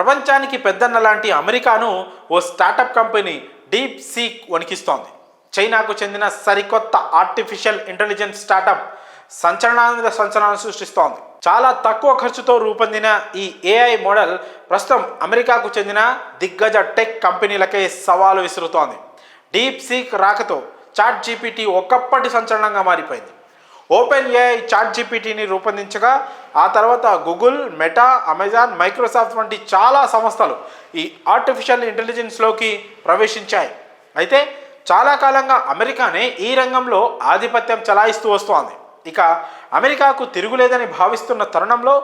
ప్రపంచానికి పెద్దన్న లాంటి అమెరికాను ఓ స్టార్టప్ కంపెనీ డీప్ సీక్ వణికిస్తోంది. చైనాకు చెందిన సరికొత్త ఆర్టిఫిషియల్ ఇంటెలిజెన్స్ స్టార్టప్ సంచలనాలను సృష్టిస్తోంది. చాలా తక్కువ ఖర్చుతో రూపొందిన ఈ ఏఐ మోడల్ ప్రస్తుతం అమెరికాకు చెందిన దిగ్గజ టెక్ కంపెనీలకే సవాలు విసురుతోంది. డీప్ సీక్ రాకతో చాట్ జీపీటీ ఒకప్పటి సంచలనంగా మారిపోయింది. ఓపెన్ ఏఐ చాట్ జీపీటీని రూపొందించగా ఆ తర్వాత గూగుల్, మెటా, అమెజాన్, మైక్రోసాఫ్ట్ వంటి చాలా సంస్థలు ఈ ఆర్టిఫిషియల్ ఇంటెలిజెన్స్లోకి ప్రవేశించాయి. అయితే చాలా కాలంగా అమెరికానే ఈ రంగంలో ఆధిపత్యం చలాయిస్తూ వస్తోంది. ఇక అమెరికాకు తిరుగులేదని భావిస్తున్న తరుణంలో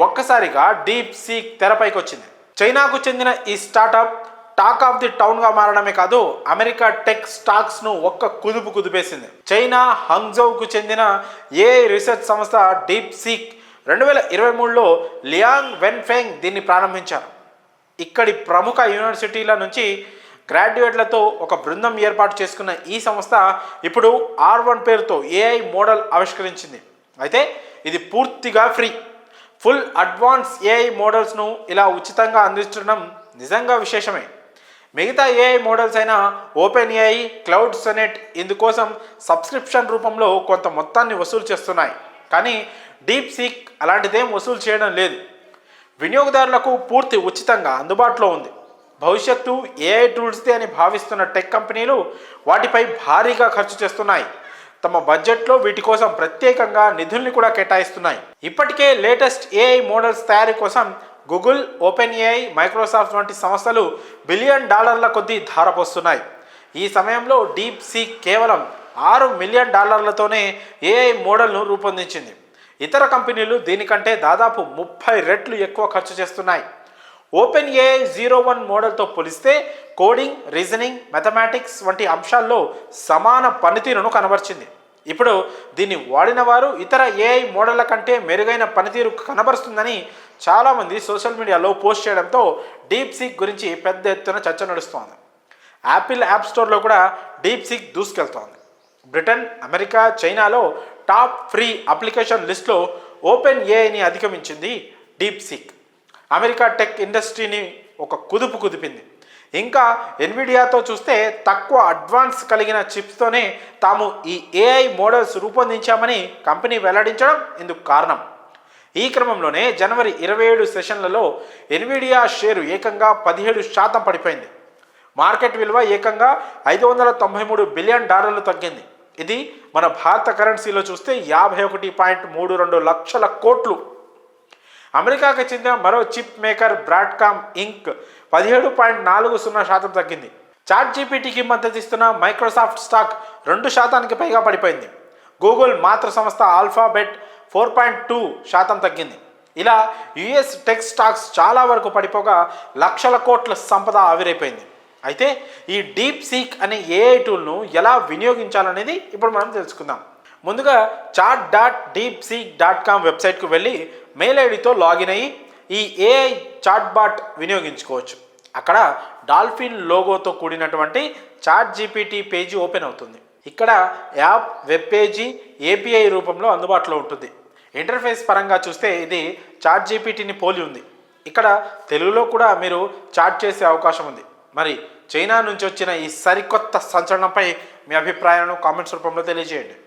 ఒక్కసారిగా డీప్ సీక్ తెరపైకి వచ్చింది. చైనాకు చెందిన ఈ స్టార్టప్ టాక్ ఆఫ్ ది టౌన్గా మారడమే కాదు, అమెరికా టెక్ స్టాక్స్ను ఒక్క కుదుపు కుదిపేసింది. చైనా హంగ్జౌకు చెందిన ఏఐ రీసెర్చ్ సంస్థ డీప్ సీక్ 2023లో లియాంగ్ వెన్ఫెంగ్ దీన్ని ప్రారంభించారు. ఇక్కడి ప్రముఖ యూనివర్సిటీల నుంచి గ్రాడ్యుయేట్లతో ఒక బృందం ఏర్పాటు చేసుకున్న ఈ సంస్థ ఇప్పుడు R1 పేరుతో ఏఐ మోడల్ ఆవిష్కరించింది. అయితే ఇది పూర్తిగా ఫ్రీ. ఫుల్ అడ్వాన్స్ ఏఐ మోడల్స్ను ఇలా ఉచితంగా అందించడం నిజంగా విశేషమే. మిగతా ఏఐ మోడల్స్ అయిన ఓపెన్ ఏఐ, క్లౌడ్ సొనెట్ ఇందుకోసం సబ్స్క్రిప్షన్ రూపంలో కొంత మొత్తాన్ని వసూలు చేస్తున్నాయి. కానీ డీప్ సీక్ అలాంటిదేం వసూలు చేయడం లేదు. వినియోగదారులకు పూర్తి ఉచితంగా అందుబాటులో ఉంది. భవిష్యత్తు ఏఐ టూల్స్దే అని భావిస్తున్న టెక్ కంపెనీలు వాటిపై భారీగా ఖర్చు చేస్తున్నాయి. తమ బడ్జెట్లో వీటి కోసం ప్రత్యేకంగా నిధుల్ని కూడా కేటాయిస్తున్నాయి. ఇప్పటికే లేటెస్ట్ ఏఐ మోడల్స్ తయారీ కోసం గూగుల్, ఓపెన్ ఏఐ, మైక్రోసాఫ్ట్ వంటి సంస్థలు $1 బిలియన్ కొద్దీ ధారపోస్తున్నాయి. ఈ సమయంలో డీప్ సీక్ కేవలం $6 మిలియన్ ఏఐ మోడల్ను రూపొందించింది. ఇతర కంపెనీలు దీనికంటే దాదాపు 30 రెట్లు ఎక్కువ ఖర్చు చేస్తున్నాయి. ఓపెన్ ఏఐ 01 మోడల్తో పోలిస్తే కోడింగ్, రీజనింగ్, మ్యాథమెటిక్స్ వంటి అంశాల్లో సమాన పనితీరును కనబరిచింది. ఇప్పుడు దీన్ని వాడిన వారు ఇతర ఏఐ మోడళ్ల కంటే మెరుగైన పనితీరు కనబరుస్తుందని చాలామంది సోషల్ మీడియాలో పోస్ట్ చేయడంతో డీప్ సీక్ గురించి పెద్ద ఎత్తున చర్చ నడుస్తోంది. యాపిల్ యాప్ స్టోర్లో కూడా డీప్ సీక్ దూసుకెళ్తోంది. బ్రిటన్, అమెరికా, చైనాలో టాప్ ఫ్రీ అప్లికేషన్ లిస్ట్లో ఓపెన్ ఏఐని అధిగమించింది డీప్ సీక్. అమెరికా టెక్ ఇండస్ట్రీని ఒక కుదుపు కుదిపింది. ఇంకా ఎన్విడియాతో చూస్తే తక్కువ అడ్వాన్స్ కలిగిన చిప్స్తోనే తాము ఈ ఏఐ మోడల్స్ రూపొందించామని కంపెనీ వెల్లడించడం ఇందుకు కారణం. ఈ క్రమంలోనే జనవరి 27 సెషన్లలో ఎన్విడియా షేరు ఏకంగా 17% పడిపోయింది. మార్కెట్ విలువ ఏకంగా $593 బిలియన్ తగ్గింది. ఇది మన భారత కరెన్సీలో చూస్తే 51.32 లక్షల కోట్లు. అమెరికాకు చెందిన మరో చిప్ మేకర్ బ్రాడ్కామ్ ఇంక్ 17.40% తగ్గింది. చాట్ జీపీటీకి మద్దతిస్తున్న మైక్రోసాఫ్ట్ స్టాక్ 2% పైగా పడిపోయింది. గూగుల్ మాతృ సంస్థ ఆల్ఫాబెట్ 4.2% తగ్గింది. ఇలా యుఎస్ టెక్ స్టాక్స్ చాలా వరకు పడిపోగా లక్షల కోట్ల సంపద ఆవిరైపోయింది. అయితే ఈ డీప్ సీక్ అనే ఏఐ టూల్ను ఎలా వినియోగించాలనేది ఇప్పుడు మనం తెలుసుకుందాం. ముందుగా chat.deepseek.com వెబ్సైట్కు వెళ్ళి మెయిల్ ఐడితో లాగిన్ అయ్యి ఈ ఏఐ చాట్ బాట్ వినియోగించుకోవచ్చు. అక్కడ డాల్ఫిన్ లోగోతో కూడినటువంటి చాట్ జీపీటీ పేజీ ఓపెన్ అవుతుంది. ఇక్కడ యాప్, వెబ్ పేజీ ఏపీఐ రూపంలో అందుబాటులో ఉంటుంది. ఇంటర్ఫేస్ పరంగా చూస్తే ఇది చాట్ జీపీటీని పోలి ఉంది. ఇక్కడ తెలుగులో కూడా మీరు చాట్ చేసే అవకాశం ఉంది. మరి చైనా నుంచి వచ్చిన ఈ సరికొత్త సంచలనంపై మీ అభిప్రాయాలను కామెంట్స్ రూపంలో తెలియజేయండి.